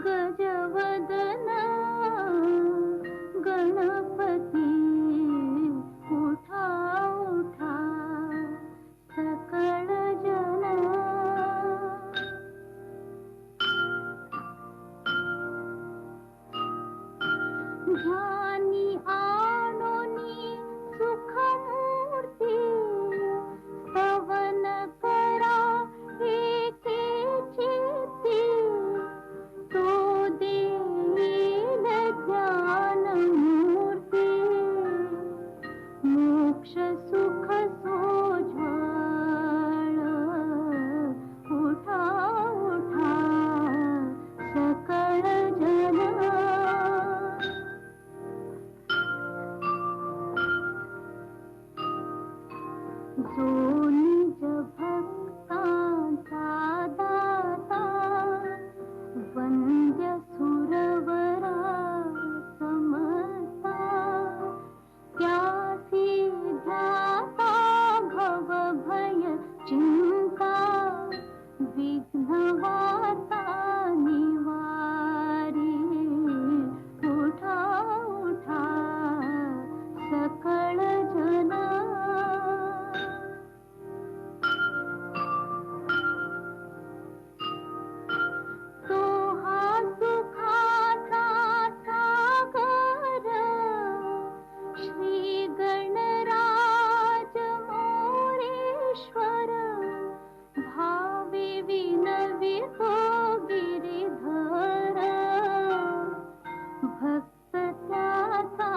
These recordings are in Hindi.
गजवदन गणपती उठा उठा सकळ जन ध्यानी आणोनी सुखमूर्ती स्तवन करा एके चित्ती तो देईल ज्ञान मूर्ती मोक्ष सुख सोज्वळ उठा उठा सकळ जन जो निज भक्तांचा दाता वंद्य सुरवरा समता त्यासी ध्याता भव भय चिंता विघ्न वार्ता निवारी उठा उठा सकळ जन भक्त त्याचा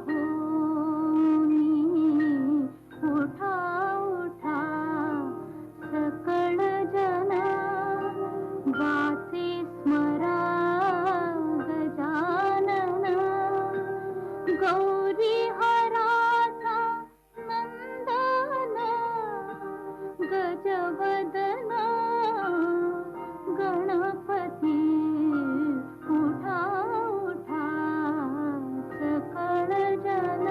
होनी उठा उठा सकळ जन वाचे स्मरा गजानन गौरी हराचा नंदन गजवदन गणपती उठा उठा सकळ जन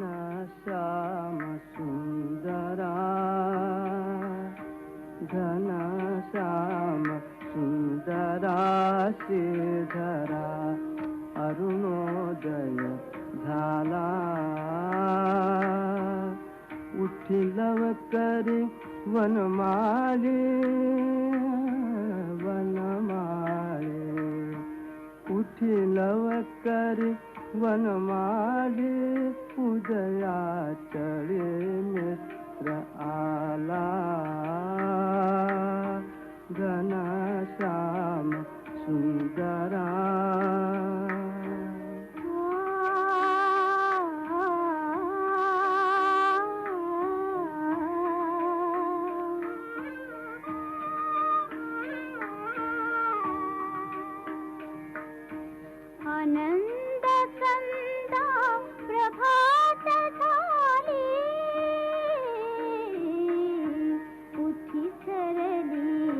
घनश्याम सुंदरा घनश्याम सुंदरा श्रीधरा अरुणोदय झाला उठिलव करी वनमाळे वनमाळे उठिलव करी वनमाळे उदया चढे मित्र आला घनश्याम सुंदरा आनंद संदा प्रभात झाली उठी सरली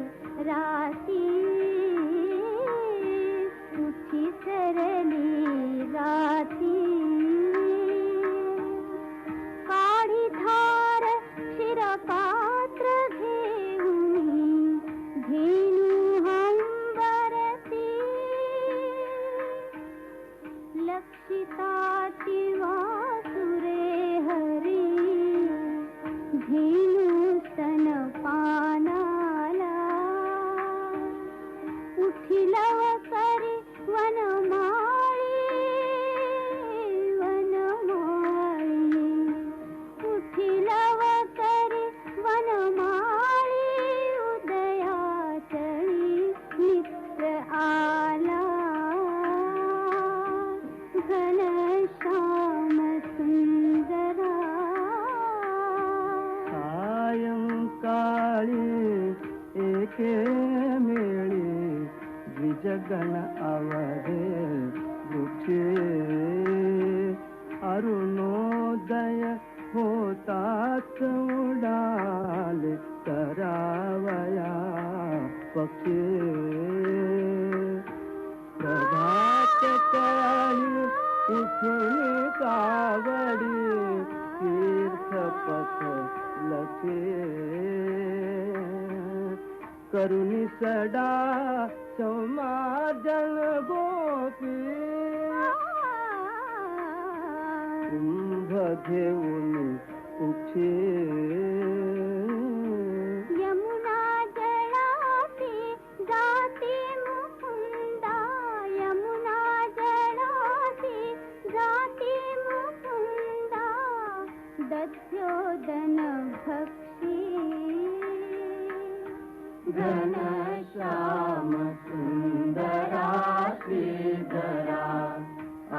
राती उठी सरली राती काढी धार शिरपात्र घेऊनी घेणू हंबरती लक्षिताची वासुरे हरी घेणू स्तनपानाला उठिलव करी वनमाळी वनमाळी उठिलव करी वनमाळी उदया चळी मित्र आला घनश्याम सुंदरा सायंकाळी एके मेळी द्विजगण अवधे वृक्षे अरुणोदय होताच उडाले करावया पक्षी प्रभात काळी उठून कावडी तीर्थपथ लखे करुणी सडा समाजन गोपी कुंभ घेऊन उठे यमुना जळासी जाती मुकुंदा यमुना जळासी जाती मुकुंदा दध्योदन भक्षी घनश्याम सुंदरा श्रीधरा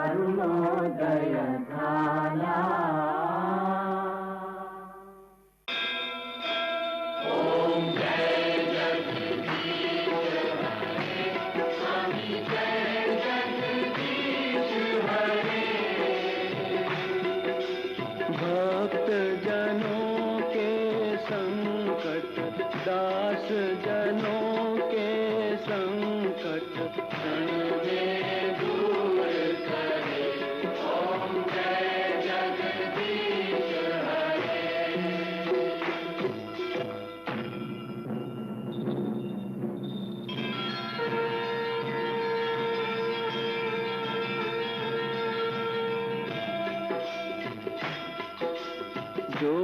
अरुणोदय झाला भक्त जनों के संकट दास जनों के संकट क्षण में दूर करे ओम जय जगदीश हरे जो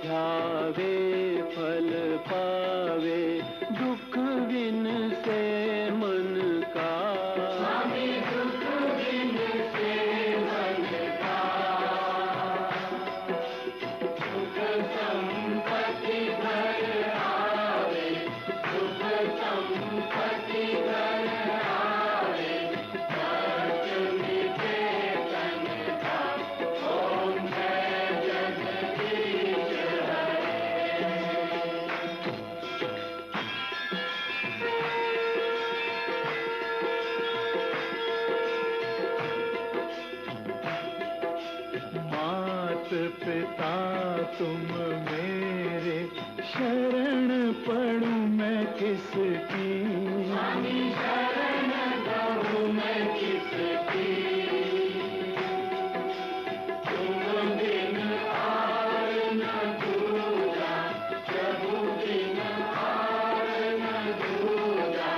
ध्यावे फल पावे दुख बिन से मन का स्वामी दुख बिन से मन का सुख संपत्ति घर आवे सुख संपत्ति घर आवे खर्च मिटे तन का ओम जय जगदीश मात पिता तुम मेरे शरण पड़ूं मैं किसकी स्वामी शरण कहूँ मैं किसकी तुम बिन आर न दूजा प्रभु बिन आर न दूजा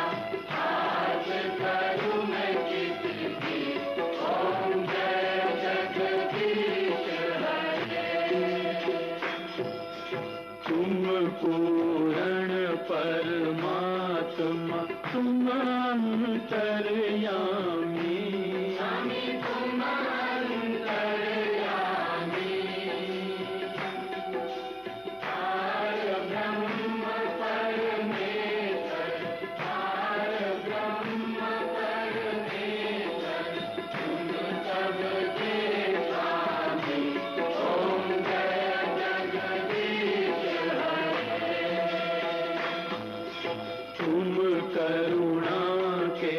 हाथ करूँ मैं किसकी ओम जय जगदीश तुम पूर्ण परमात्मा तुम अंतर्यामी स्वामी तुम अंतर्यामी पार ब्रह्म परमेश्वर पार ब्रह्म परमेश्वर तुम सबके स्वामी ओम जय जगदीश तुम करुणा के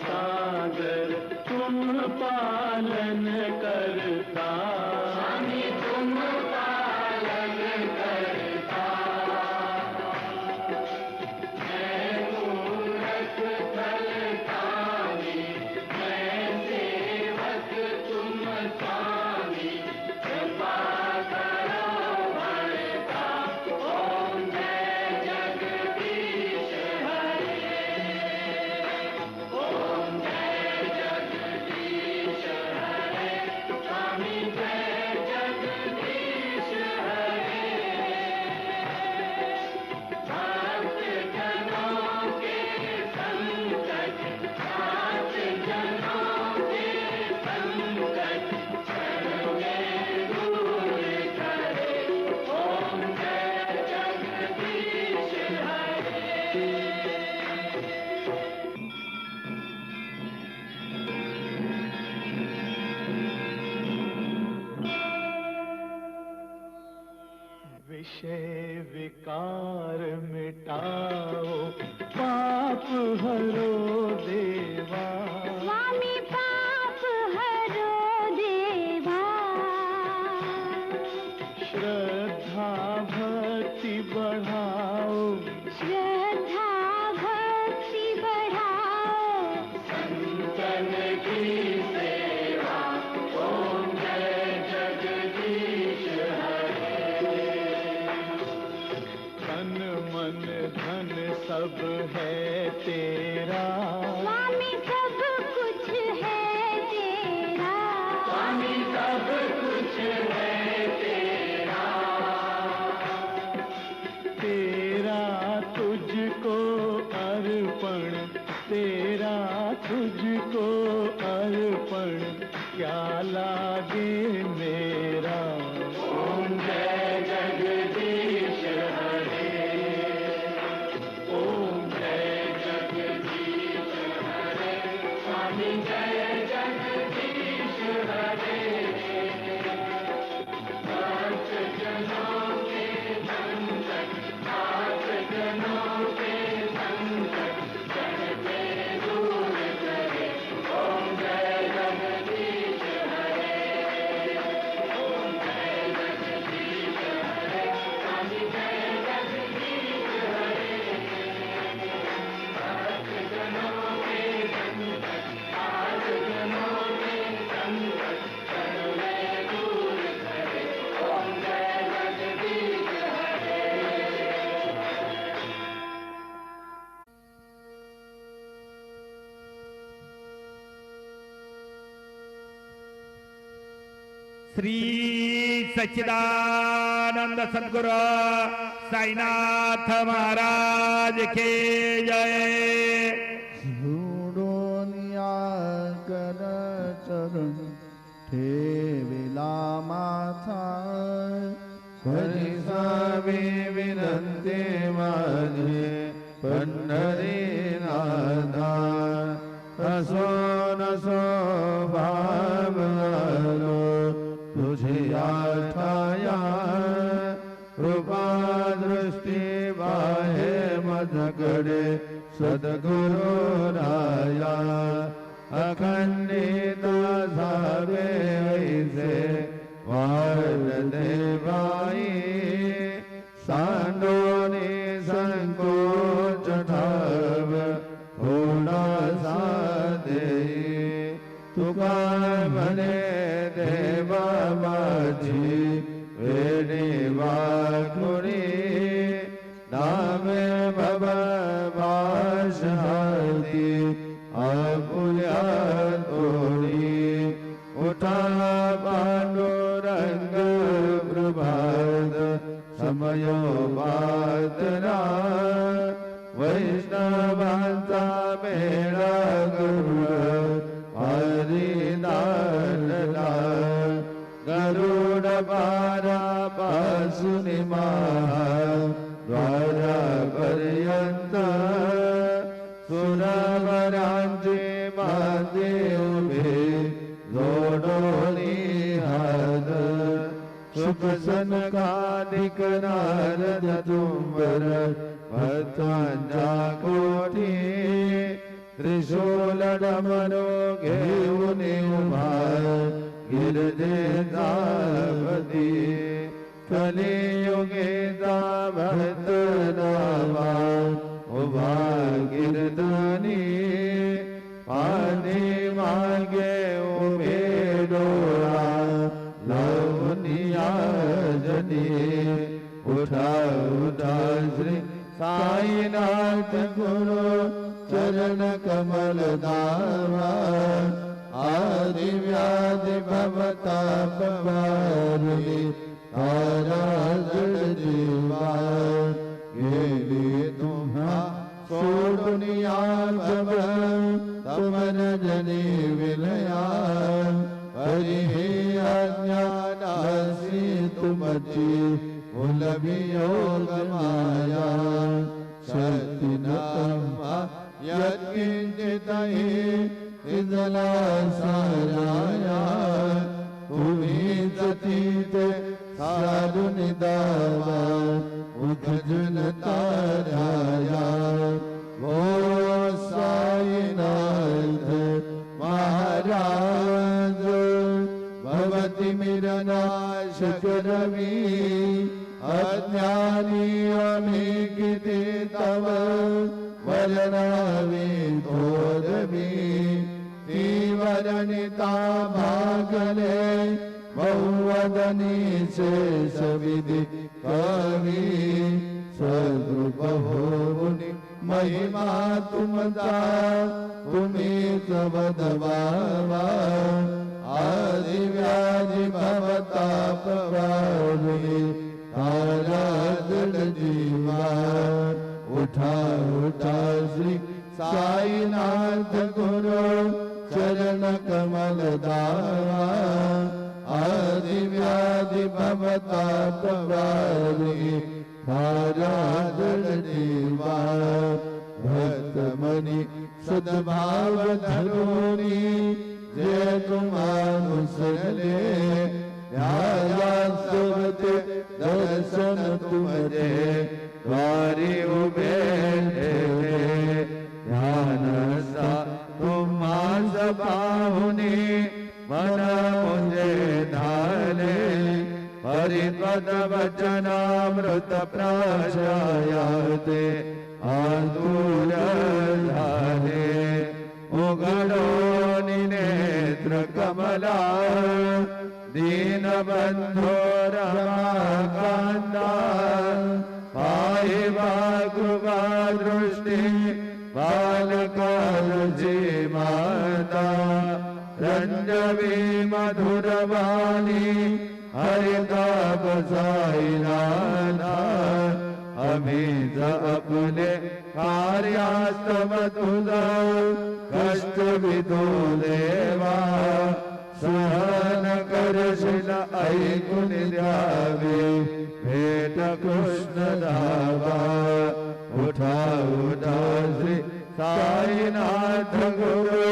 सागर तुम पालन करता स्वामी तुम पालन करता मैं मूरख फलदानी मैं सेवक तुम स्वामी कृपा करो बड़का ओम जय जगदीश ओम जय जगदीश हरे स्वामी जय जगदीश हरे भक्त जनों के संकट साथ जनों के संकट क्षण में दूर करे ओम जय जगदीश हरे विषय विकार मिटाओ पाप हरो देवा स्वामी पाप हरो देवा श्रद्धा भक्ति बढ़ाओ श्रद्धा भक्ति बढ़ाओ संतन की सेवा ओम जय जगदीश हरे सब है तेरा, स्वामी सब कुछ है तेरा, स्वामी सब कुछ है तेरा, तेरा तुझको अर्पण, तेरा तुझको अर्पण, क्या लागे मेरा। ओम जय जगदीश हरे, ओम जय जगदीश हरे, स्वामी जय जगदीश हरे। भक्त जनों के संकट, भक्त जनों के संकट, जग के दूर करे। ओम जय जगदीश हरे, ओम जय जगदीश हरे, स्वामी जय जगदीश हरे। भक्त जनों के संकट, भक्त जनों के संकट, जग में दूर करे। ओम जय जगदीश हरे। श्री सच्चिदानंद सद्गुरु साईनाथ महाराज के जय। झुडोनिया कर चरण ठेविला माथा, हरिसावी विनंती माझी पंढरीनाथा, असो नसो भाव आलो तुझे आठाया, कृपा दृष्टी बाहे मजकडे सद्गुरु राया, अखंडित झावे ऐसे वार देवाई, सांडोनी संकोच ठाव होणा साधे, तुका म्हणे देवा माझी वेणी वाकुरी, नामे बाबा भाषाती आपुल्या तोडी, उठा पांडुरंग प्रभात समयो बातरा, वैष्णवांचा मेळा गरुड हरिदानला, गरुड पारा पासून द्वारापर्यंत, सुरवरांचे बांधे उभे जोडोनी हात, सुख सनकाधिक नारद तुंबर भक्तांच्या कोठी, त्रिशूल डमरो घेऊन उभा गिरजेचा पती, कलियुगेचा भक्त नामा उभा गिरधनी, पाणी मागे उभे डोळा लावनिया जनी, उठा उठा श्री साईनाथ गुरु चरण कमल दावा, आदि व्याधि भवताप वारणी, तारा जड जीवा, गेली तुम्हा सोडुनिया सब, तमन जनी विलया, हरि हे अज्ञानासी तुमची उलभी योग माया, शक्ति न तम्हा यत्किंचितहि इजला साराया, तुम्हीच तीते साधु निदावा, उखजन ताराया, वो साईनाथ महाराज, भवति मिरनाशक रवि, अज्ञानी अमी किति तव, वरनावी तोदवी, तीवरनिता भागले, बहुवदनी शेष विधि कवि, सद्रूप होनि महिमा तुमचा तुम्हीच वदवावा आदि व्याधी भवताप वारी ताराजड जीवा उठा उठा श्री साईनाथ गुरु चरण कमल दावा आदि व्याधि भवताप वारी ताराजड जीवा भक्त मनी सद्भाव धरोनी जय तुम्हानुसरले ध्याया सुरते दर्शन तुमजे द्वारी उभे ठेले ध्यान सा तुम्हा सबाहुनी मन मुझे धाले परिपद वचनामृत प्राशायाते आतुर झाले उघडो नेत्र कमला दीनबंधो रमाकांता पाहि कृपा दृष्टि बालकालजी माता रंजवी मधुरवाणी हरिताप साईनाथा अमीज अपने कार्यास्तव तुझा कष्ट विदो देवा सहन करशील ऐकून द्यावे भेट कृष्ण दावा उठा उठा श्री साईनाथ गुरु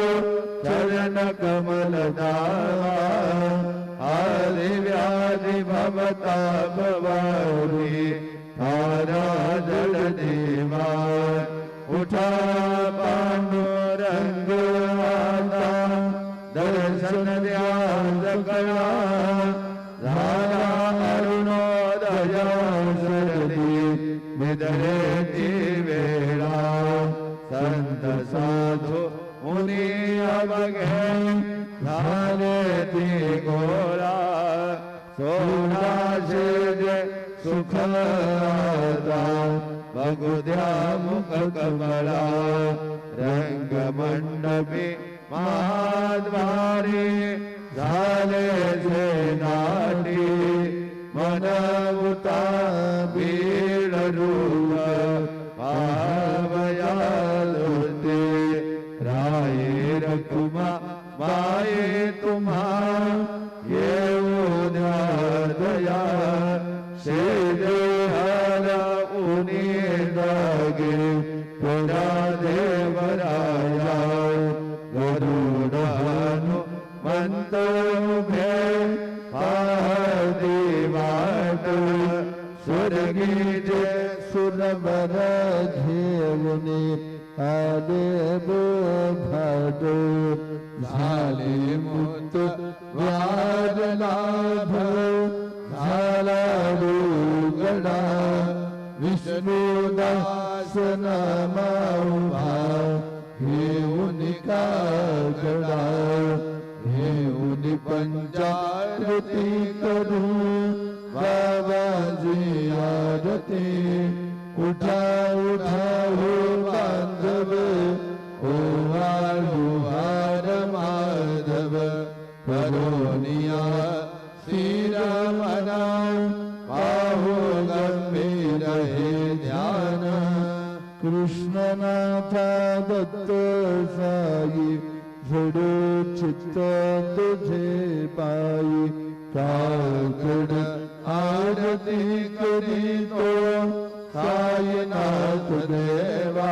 चरण कमल दावा आदि व्याधि भवताप वारी ताराजड देवा उठा पांडुरंग आता दर्शन द्या सकळा झाला अरुणोदया सरदी मिदरेची वेळा संत साधू मुनी अवघे झाले ती गोळा सोळाशे जे सुख आता बघू द्या मुख कमळा रंग मंडपी महाद्वारी झाले जे नाटी मनवता बीड रूप पावया लोटे राये रकुमा माये तुम्हा येऊ द्या दया शेदे हरा उनी जागे पुरा देवराया गरुडानु मंत उभे पाहती वाट स्वर्गी जे सुरवर घेऊनी आले भाट झाले मुक्त वाद लाभ झाला गडा विष्णुदास नामा उभा घेऊन का गडा घेऊन पंचाकृती करू बाबाजी आरती उठा उठा हो बांधव ओ वाळुहार माधव करोनिया श्रीरमणा पाहो गंभीर हे ध्यान कृष्णनाथा दत्त साई झडो चित्त तुझे पायी काकड आरती करीतो साईनाथ देवा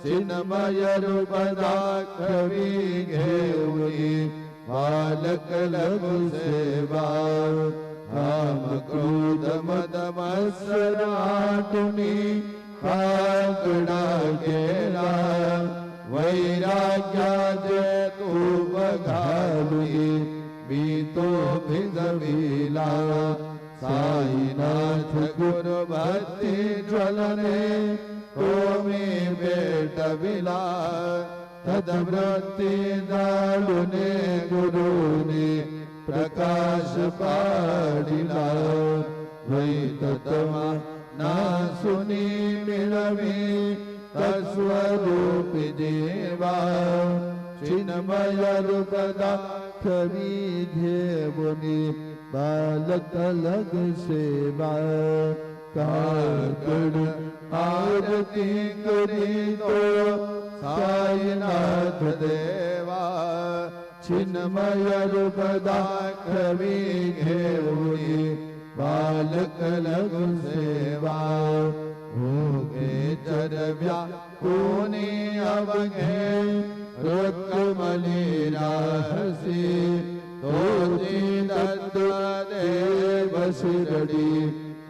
चिन्मय रूप दाखवी घेऊनी बालक लघु सेवा काम क्रोध मद मत्सर आटुनी काकडा गेला वैराग्याचे तू बघालुनी मी तो भिजविला साईनाथ गुरु भक्ती ज्वलने तो मी भेटविला तदवृत्ती जाळुने गुरुने प्रकाश पाडिला द्वैततमा नासुनी मिळवी तज चिन्मय रूपदा कवि घेवनी बालक लग सेवा काकड़ आरती करी तो साईनाथ देवा चिन्मय रूपदा कवि घेवनी बालक लग सेवा भोगे चरव्या कोनी अवघे रुक्मणी राहसी तोती दत्त देव शिरडी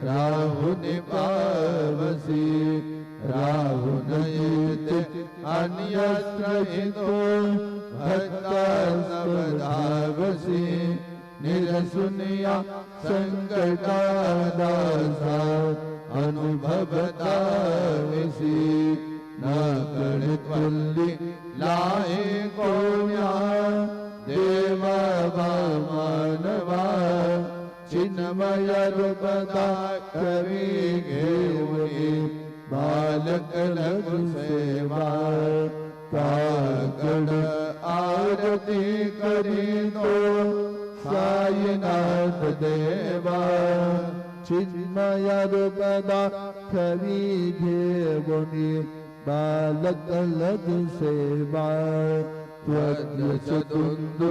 राहुनि पावसी राहुनयित अन्यत्र हितो भक्ता सबधावसी निरसुनिया संकटादासा अनुभवतावसी न गणतुल्य लाए कोम्या देवा मानवा चिन्मय रूपदा कवि घेवनी बालक लग सेवा काकड़ आरती करी तो साईनाथ देवा चिन्मय रूपदा कवि घेवनी बालक लग सेवा त्वज चतुंदु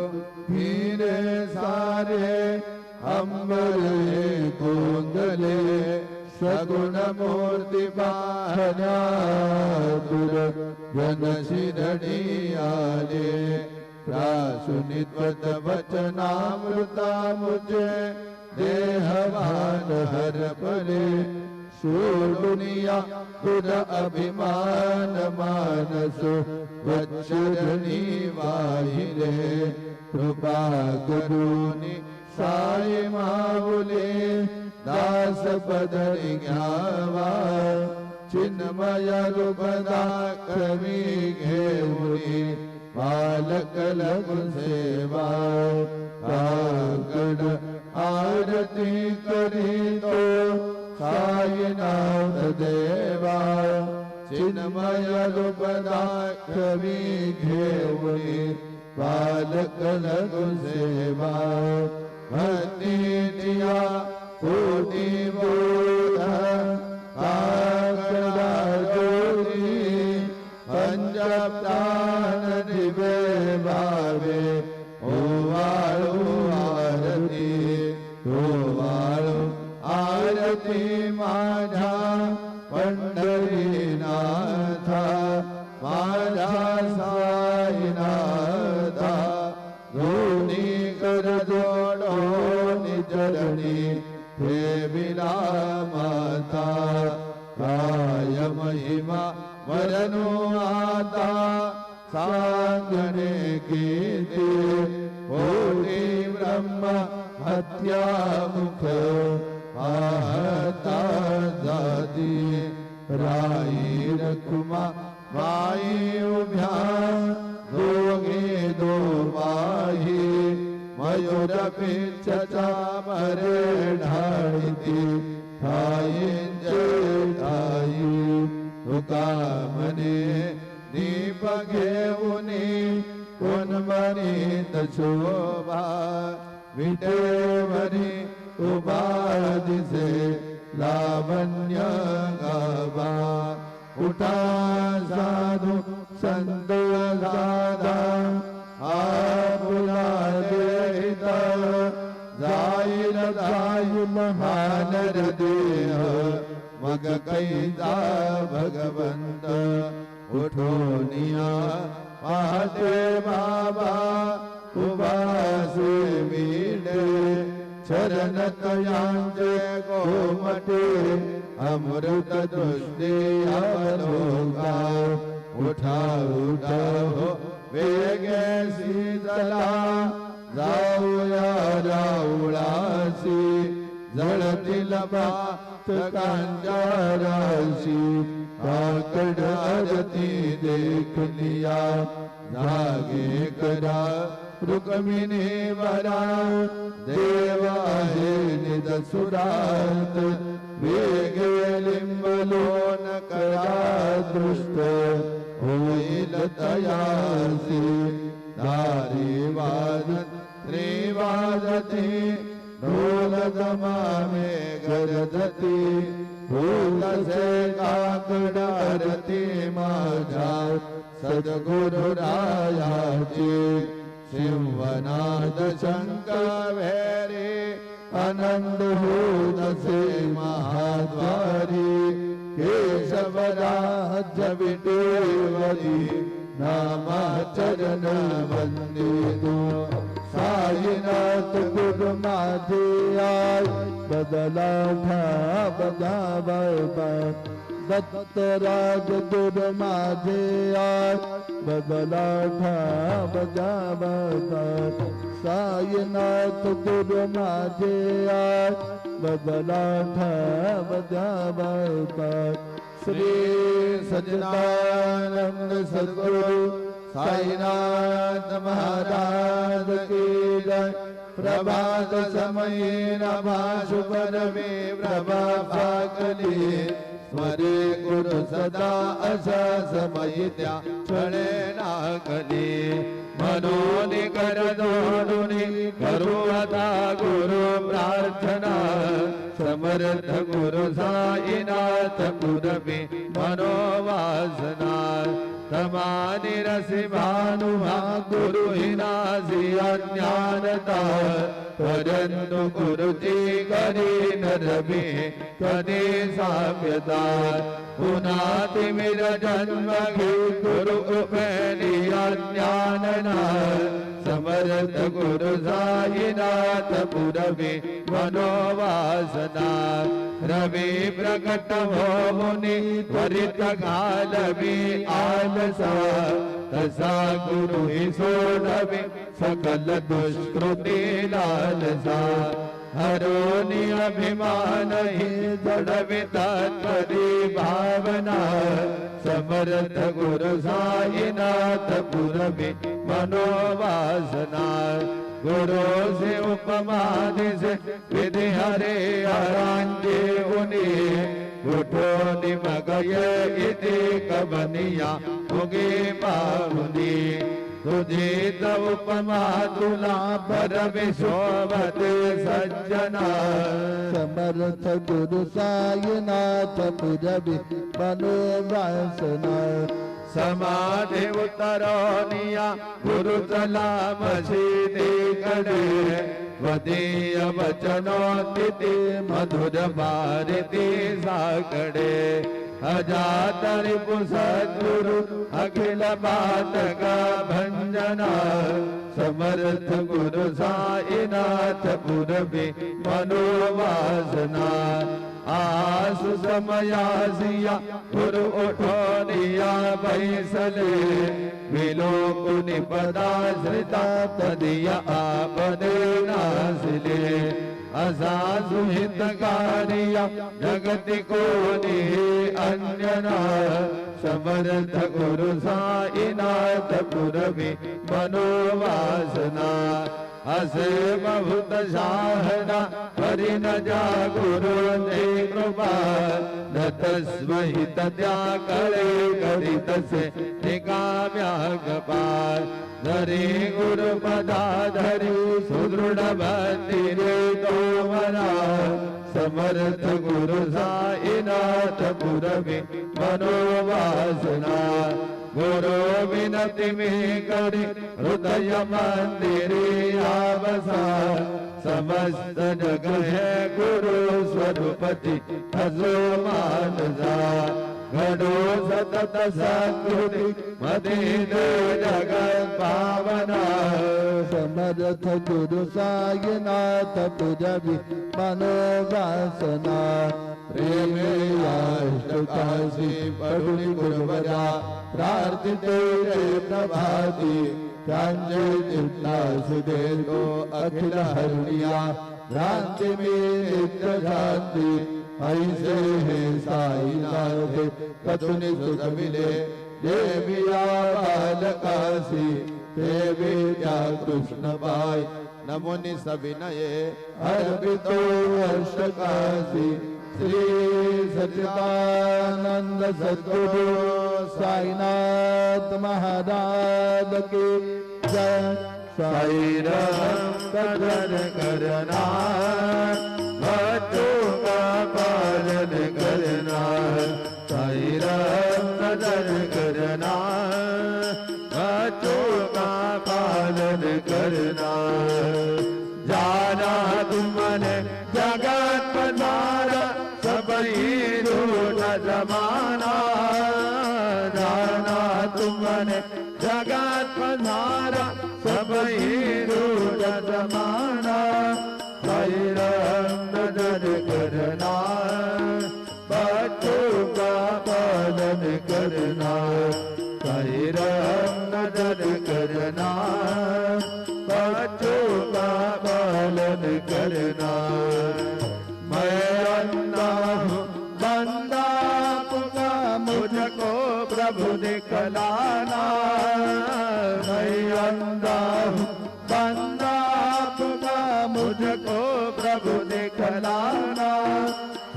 हीरे सारे अम्बरे कुंडले सगुण मूर्ति बाहनातुर जन शिरडी आले प्रासुनित्वत वचनामृता मुझे देहवान हर परे शूर्णिया तुर अभिमान मानस वचरणी वाहिरे कृपा करुणी साई मावुले दास पदरि ज्ञावा चिन्मय रूपदा कवि घेवनी बालक लग सेवा काकड़ आरती करी तो साईनाथ देवा चिन्मय रूपदा कवि घेवनी बालक लग सेवा भक्ति दिया कोटि बोध काकड़ा ज्योति पंचप्राण दिवे भावे ओ आरती ओ आरती माझा पंढरीनाथा माझा साईनाथा दोन्ही कर जोडो निचरणी ठेविला माता काय महिमा वरनो आता सांगणे कीर्ती कोटी ब्रह्म हत्या मुख पाहता जाती राई रखुमा माई उभ्या दोघे दो माही मयूर पिच्छचा मरे ढाळीती ठाई ठाई तुका मने दीप घेऊनी कोण मनीत शोभा विटेवरी उभा दिसे लावण्य गावा उठा साधू संत दादा आपुला देता जाईल महानर देह मग कैदा भगवंत उठोनिया पहाटे बाबा उभासे मीडे चरण तयांचे कोमटे अमृत दृष्टी अवलोका उठा उठा हो वेगे शीतला जाऊया राऊळासी जळतील बात कांजाराशी काकड आरती देख लिया जागे करा रुक्मिणी वरा देवा हे निज सुरात वेगे लिंबलोन करा दृष्ट होईल तयासी से काकड आरती माझ्या सद्गुरु रायाची सिंहनाद शंख वैरी आनंद होत से महाद्वारी केशवराज विटेवरी नामा चरण वंदितो साईनाथ गुरु माझे आय बदला बदा बाबा दत्तराज गुरु माझे आय बदला बदा बाबा साईनाथ गुरु माझे आय बदला बदा बाबा श्री सच्चिदानंद सद्गुरु साईनाथ महाराज की जय। प्रभात समय नभा शुभ रवे प्रभा फाकली स्मरे गुरु सदा अशा समय त्या क्षणे नागली मनोनि कर दोडुनि करू आता गुरु प्रार्थना समर्थ गुरु साईनाथ पुरवी मनोवासना समानि रसि भानुभा गुरु हिनासी अज्ञानता परंतु गुरुजी करी नरवी कधी साम्यता पुनाति मिर जन्म घे गुरु उपैनी अज्ञानना समर्थ गुरु साईनाथ पुरवी मनोवासना रवि प्रकट हो मुनि त्वरित काल भी आलसा तसा गुरु ही सोडवे सकल दुष्कृति लालसा हरोनि अभिमान ही जड़वे तत्परी भावना समर्थ गुरु साईनाथ पुरवी मनोवासना गुरु से उपमा से विधि हरे आरांजे उनि उठो निमगय इति कबनिया उगे पाहुनी तुझे तो उपमा तुला पर विशोभत सज्जना समर्थ गुरु साईनाथ पुरवी मनोवासना समाधि उतरोनिया गुरु चला मसीदे कड़े वदीय वचनोतिथि मधुर भारती साकड़े अजात रिपु सद्गुरु अखिल बात का भंजना समर्थ गुरु साईनाथ पुरवी मनोवासना आसु समयासिया गुरु उठोनिया बैसले विलोक निपदाश्रिता तदिया आपने नासिले असासु हितकारिया जगति को निहि अन्यना समर्थ गुरु साईनाथ पुरवी मनोवासना असे बहुत साहना हरि न जा गुरु ने कृपा न तस्महि तद्या करे गरित से निकाम्या गपार धरे गुरु पदा धरि सुदृढ़ मंदिरे तोमरा समर्थ गुरु साईनाथ पुरवी मनोवासना गुरु विनति में करि हृदय मंदिरे आवसा समस्त जग है गुरु स्वरूपति हसो मानसा घडो सतत सत्कृति मदीन जगत पावना समर्थ गुरु साईनाथ पुरवी मनोवासना प्रेमे अष्टकाशी पठुनि गुरुवरा प्रार्थिते प्रभाती प्रांजय चित्ता सुदेव अखिल हरिया भ्रांति में नित्य शांति ऐसे है साईनाथ कथुनि सुख मिले देविया बालकासी देविया कृष्ण पाय नमोनि सविनये अर्पितो अष्टकाशी श्री सच्चिदानंद सद्गुरु साईनाथ महाराज की जय। साई राम कदर करना भक्तों का पालन करना साईं राम नजर करना, बच्चों का पालन करना। जाना तुमने जगत पधारा, सबई रूठ जमाना। जाना तुमने जगत पधारा, सबई रूठ जमाना। साईं राम नजर करना, बच्चों का पालन करना। साईं राम नजर करना, बच्चों का पालन करना। मैं अंधा हूँ बंदा आपका, मुझको प्रभु दिखलाना। मैं अंधा हूँ बंदा आपका, मुझको प्रभु दिखलाना।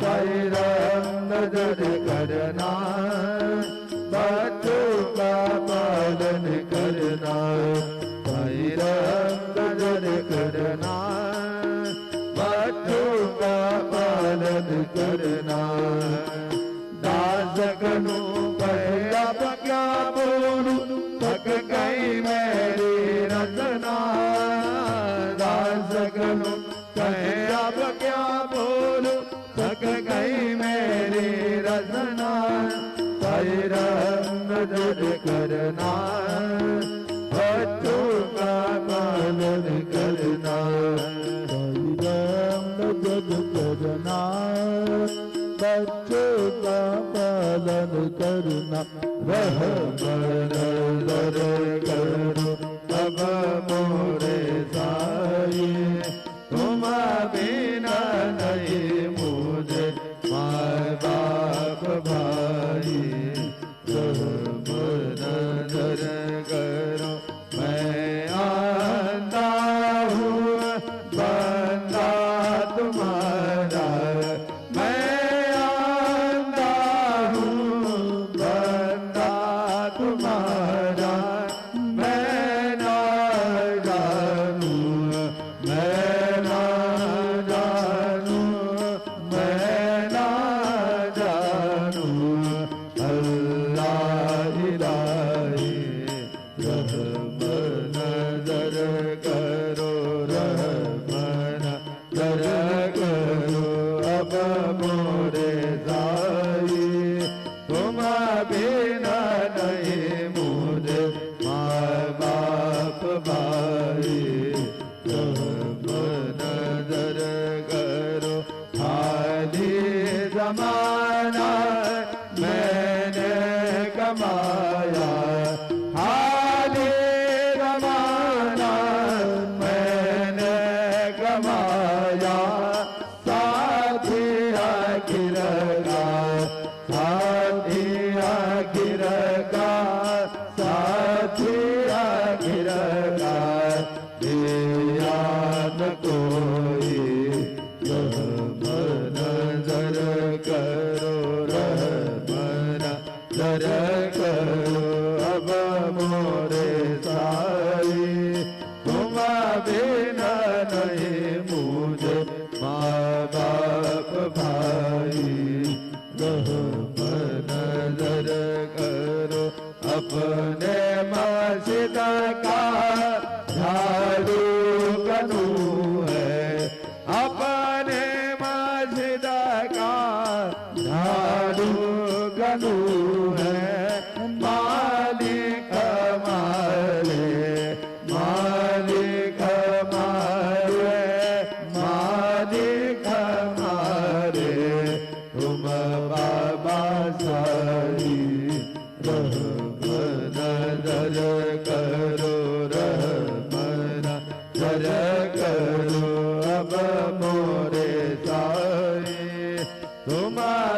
साईं राम नजर करना, बच्चों का पालन करना। साईं राम नजर करना, बच्चों का पालन करना। दासगनु पर अब क्या बोलूं, थक गई मेरी रचना। दासगनु कहे अब क्या बोलूं, थक गई मेरी रचना। साईं राम नजर करना, बच्चों का पालन करना। साईं राम नजर करना, बच्चों का पालन करना। रहमत नजर करो अब मोरे साईं, तुम बिना नहीं मुझे माँ बाप भाई। रहमत नजर करो, मैं आंधा हूँ बंदा तुम्हारा। मैं आंधा हूँ बंदा तुम्हारा। मैं ना जानूं, मैं ना जानूं, मैं ना जानूं। अल्लाह इलाही रहमत नजर करो, रहमत नजर करो अब मोरे साईं। तुम बिना नहीं मुझे माँ बाप भाई। रहमत नजर करो, खाली जमाना मैंने कमाया। खाली जमाना मैंने कमाया। साथी आखिर का, साथी आखिर का, साथी आखिर का दिया न कोई। रहमत नजर करो, रहमत नजर करो अब मोरे साईं। तुम बिना नहीं मुझे माँ बाप भाई। रहमत नजर करो, अपने मस्जिद का झाड़ू कनू है। अपने मस्जिद का झाड़ू कनू है। मालिक हमारे, मालिक हमारे, मालिक हमारे तुम बाबा साईं। रहमत नजर करो, रहमत नजर करो अब मोरे साईं। तुम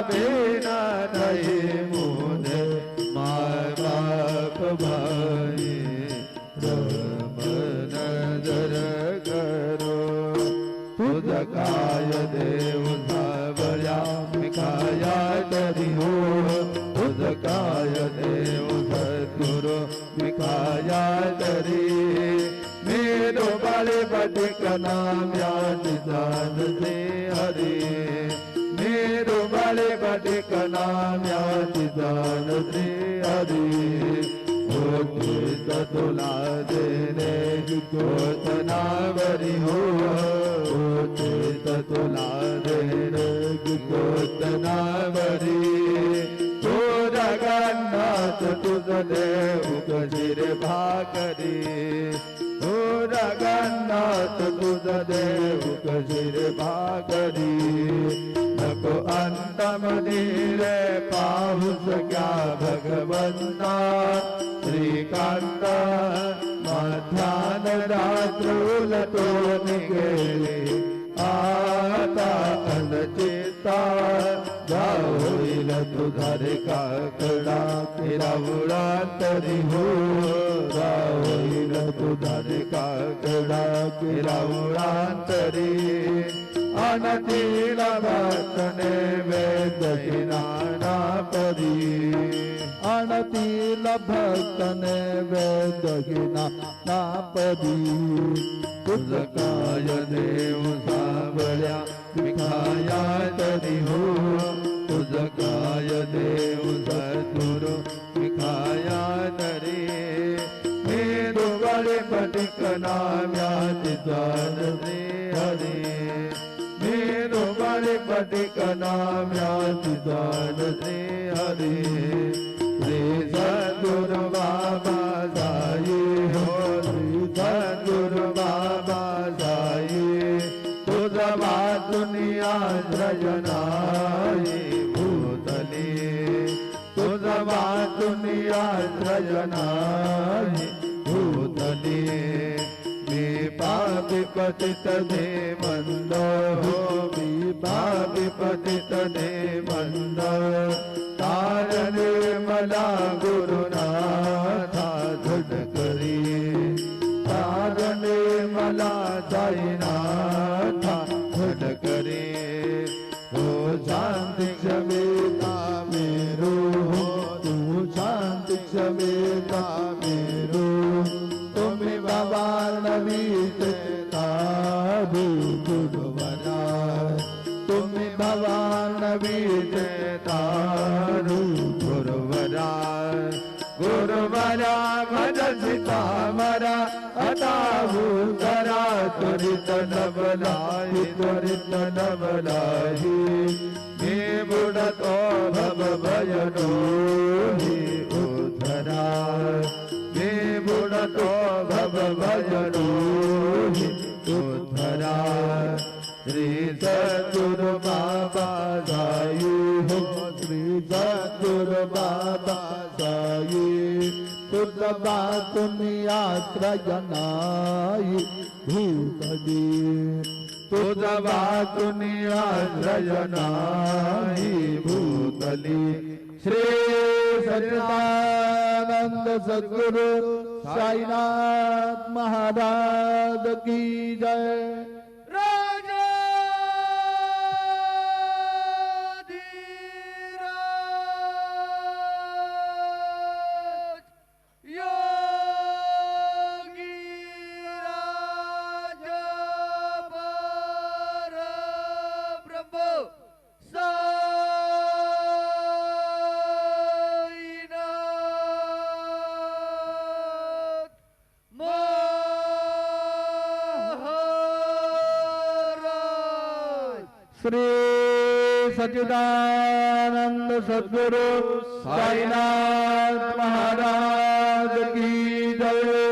बिना नहीं मुझे माँ बाप भाई। रहमत नजर करो, खुद काय देव सावया मिखाया डरी हो। खुद काय देव सद्गुरु मिखाया डरी। मेरो बड़े बड़े का नाम याद दान से हरे। मेरो बड़े बटिक नाम्याति दान श्री हरि होते तुला देने गोतना बरी हो होते तुला देने गोतना बरी तो जगन्नाथ तुझदेव कजिर भाकरी तो जगन्नाथ तुझदेव कजिर भाकरी नको अंतम धीरे पाहुस क्या भगवंता श्रीकांत मध्यान रात्रुल तो निगेले आता अनचिता जाओईल तुझार काकडा तेरा उडांतरी हो जाओईल तुझार काकडा तेरा उडांतरी अनतीला भक्तने वेदही नानापदी अनतीला भक्तने वेदही नानापदी तुझ काय देव सावळ्या विखाया तरी हो तुझ काय देव सद्गुरु विखाया तरी हे दुबळे पटिक नाम्याति दान श्री हरी मेरो बड़े पटिक नाम्याति दान श्री हरि श्री सद्गुरु बाबा साई हो श्री सद्गुरु बाबा साई तुझ दुनिया रजनाई भूतली तुझ दुनिया रजनाई भूतली पापी पतित दे मंद हो पापी पतित दे मंद तारणे मला गुरुनाथा धड करी तारणे मला साईनाथा धड करी हो शांति क्षमेता मेरो हो तू शांति क्षमेता मेरो तुम्ही बाबा नवीचे तारू गुरुवरा तुम्ही बाबा नवीचे तारू गुरुवरा गुरुवरा भजसिता मरा अताहू करा त्वरित नबलाही त्वरित नबलाही हे बुडतो भव भजनो ही उद्धरा हे बुडतो भव भजनो हि उद्धरा श्री सद्गुरु बाबा साई हो श्री सद्गुरु बाबा साई तुझ बातुन यात्रा जनाई भूतली तुझ बातुन यात्रा जनाई भूतली श्री सच्चिदानंद सद्गुरु साईनाथ महाराज की जय। श्री सच्चिदानंद सद्गुरु साईनाथ महाराज की जय।